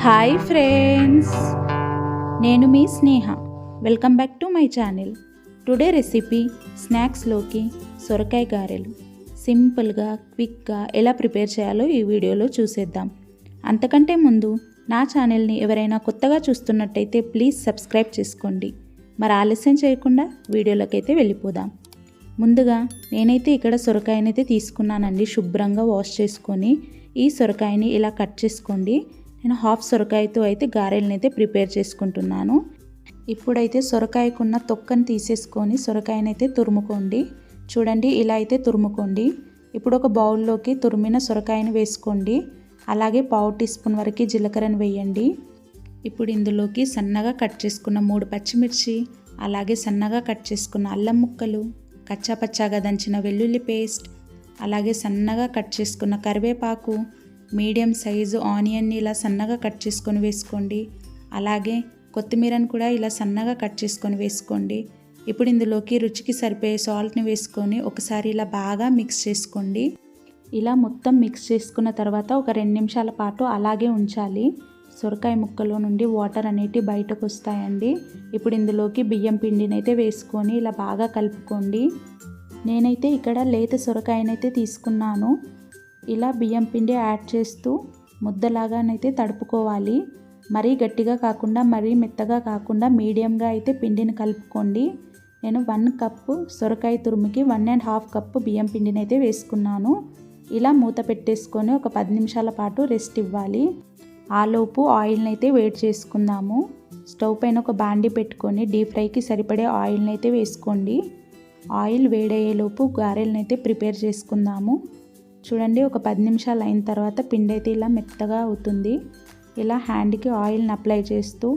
Hi friends, నేను మీ Sneha. Welcome back to my channel. Today recipe స్నాక్స్లోకి సొరకాయ గారెలు. సింపుల్గా క్విక్గా ఎలా ప్రిపేర్ చేయాలో ఈ వీడియోలో చూసేద్దాం. అంతకంటే ముందు నా ఛానల్ని ఎవరైనా కొత్తగా చూస్తున్నట్టయితే ప్లీజ్ సబ్స్క్రైబ్ చేసుకోండి. మరి ఆలస్యం చేయకుండా వీడియోలోకైతే వెళ్ళిపోదాం. ముందుగా నేనైతే ఇక్కడ సొరకాయనైతే తీసుకున్నానండి. శుభ్రంగా వాష్ చేసుకొని ఈ సొరకాయని ఇలా కట్ చేసుకోండి. నేను హాఫ్ సొరకాయతో అయితే గారెలను అయితే ప్రిపేర్ చేసుకుంటున్నాను. ఇప్పుడైతే సొరకాయకున్న తొక్కని తీసేసుకొని సొరకాయనైతే తురుముకోండి. చూడండి, ఇలా అయితే తురుముకోండి. ఇప్పుడు ఒక బౌల్లోకి తురిమిన సొరకాయని వేసుకోండి. అలాగే పావు టీ స్పూన్ వరకు జీలకర్రను వేయండి. ఇప్పుడు ఇందులోకి సన్నగా కట్ చేసుకున్న 3 పచ్చిమిర్చి, అలాగే సన్నగా కట్ చేసుకున్న అల్లం ముక్కలు, కచ్చాపచ్చాగా దంచిన వెల్లుల్లి పేస్ట్, అలాగే సన్నగా కట్ చేసుకున్న కరివేపాకు, మీడియం సైజు ఆనియన్ని ఇలా సన్నగా కట్ చేసుకొని వేసుకోండి. అలాగే కొత్తిమీరను కూడా ఇలా సన్నగా కట్ చేసుకొని వేసుకోండి. ఇప్పుడు ఇందులోకి రుచికి సరిపోయే సాల్ట్ని వేసుకొని ఒకసారి ఇలా బాగా మిక్స్ చేసుకోండి. ఇలా మొత్తం మిక్స్ చేసుకున్న తర్వాత ఒక 2 నిమిషాల పాటు అలాగే ఉంచాలి. సొరకాయ ముక్కలో నుండి వాటర్ అనేవి బయటకు వస్తాయండి. ఇప్పుడు ఇందులోకి బియ్యం పిండిని అయితే వేసుకొని ఇలా బాగా కలుపుకోండి. నేనైతే ఇక్కడ లేత సొరకాయనైతే తీసుకున్నాను. ఇలా బియ్యం పిండి యాడ్ చేస్తూ ముద్దలాగానైతే తడుపుకోవాలి. మరీ గట్టిగా కాకుండా మరీ మెత్తగా కాకుండా మీడియంగా అయితే పిండిని కలుపుకోండి. నేను 1 కప్పు సొరకాయ తురుముకి 1.5 కప్పు బియ్యం పిండిని అయితే వేసుకున్నాను. ఇలా మూత పెట్టేసుకొని ఒక 10 నిమిషాల పాటు రెస్ట్ ఇవ్వాలి. ఆలోపు ఆయిల్ని అయితే వేడి చేసుకుందాము. స్టవ్ పైన ఒక బాండి పెట్టుకొని డీప్ ఫ్రైకి సరిపడే ఆయిల్ని అయితే వేసుకోండి. ఆయిల్ వేడయ్యేలోపు గారెలను అయితే ప్రిపేర్ చేసుకుందాము. చూడండి, ఒక 10 నిమిషాలు అయిన తర్వాత పిండి అయితే ఇలా మెత్తగా అవుతుంది. ఇలా హ్యాండ్కి ఆయిల్ని అప్లై చేస్తూ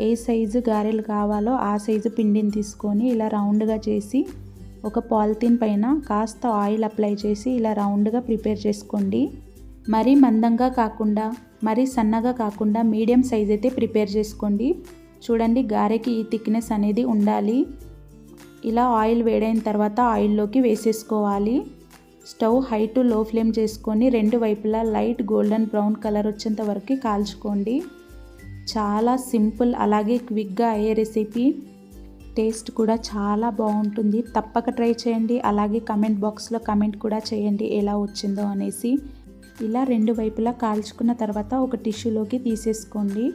ఏ సైజు గారెలు కావాలో ఆ సైజు పిండిని తీసుకొని ఇలా రౌండ్గా చేసి ఒక పాలిథిన్ పైన కాస్త ఆయిల్ అప్లై చేసి ఇలా రౌండ్గా ప్రిపేర్ చేసుకోండి. మరీ మందంగా కాకుండా మరీ సన్నగా కాకుండా మీడియం సైజ్ అయితే ప్రిపేర్ చేసుకోండి. చూడండి, గారెకి ఈ థిక్నెస్ అనేది ఉండాలి. ఇలా ఆయిల్ వేడైన తర్వాత ఆయిల్లోకి వేసేసుకోవాలి. స్టవ్ హై టు లో ఫ్లేమ్ చేసుకొని 2 వైపులా లైట్ గోల్డెన్ బ్రౌన్ కలర్ వచ్చేంత వరకు కాల్చుకోండి. చాలా సింపుల్ అలాగే క్విక్గా అయ్యే రెసిపీ. టేస్ట్ కూడా చాలా బాగుంటుంది. తప్పక ట్రై చేయండి. అలాగే కమెంట్ బాక్స్లో కమెంట్ కూడా చేయండి ఎలా వచ్చిందో అనేసి. ఇలా 2 వైపులా కాల్చుకున్న తర్వాత ఒక టిష్యూలోకి తీసేసుకోండి.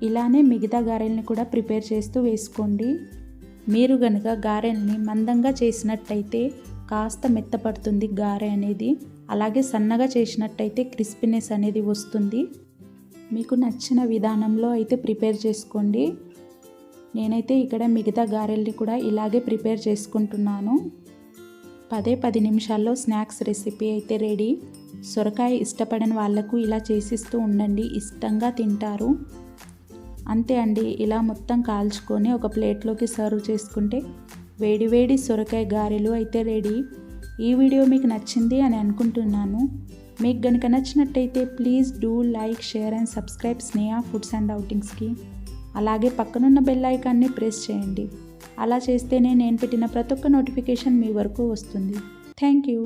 ఇలానే మిగతా గారెల్ని కూడా ప్రిపేర్ చేస్తూ వేసుకోండి. మీరు కనుక గారెల్ని మందంగా చేసినట్టయితే కాస్త మెత్తపడుతుంది గారె అనేది. అలాగే సన్నగా చేసినట్టయితే క్రిస్పీనెస్ అనేది వస్తుంది. మీకు నచ్చిన విధానంలో అయితే ప్రిపేర్ చేసుకోండి. నేనైతే ఇక్కడ మిగతా గారెల్ని కూడా ఇలాగే ప్రిపేర్ చేసుకుంటున్నాను. 10 నిమిషాల్లో స్నాక్స్ రెసిపీ అయితే రెడీ. సొరకాయ ఇష్టపడని వాళ్ళకు ఇలా చేసిస్తూ ఉండండి, ఇష్టంగా తింటారు. అంతే అండి, ఇలా మొత్తం కాల్చుకొని ఒక ప్లేట్లోకి సర్వ్ చేసుకుంటే వేడివేడి సొరకాయ గారెలు అయితే రెడీ. ఈ వీడియో మీకు నచ్చింది అని అనుకుంటున్నాను. మీకు గనుక నచ్చినట్టయితే please do like, share and subscribe Sneha foods and అవుటింగ్స్కి. అలాగే పక్కనున్న బెల్ ఐకాన్ని ప్రెస్ చేయండి. అలా చేస్తేనే నేను పెట్టిన ప్రతి ఒక్క నోటిఫికేషన్ మీ వరకు వస్తుంది. Thank you.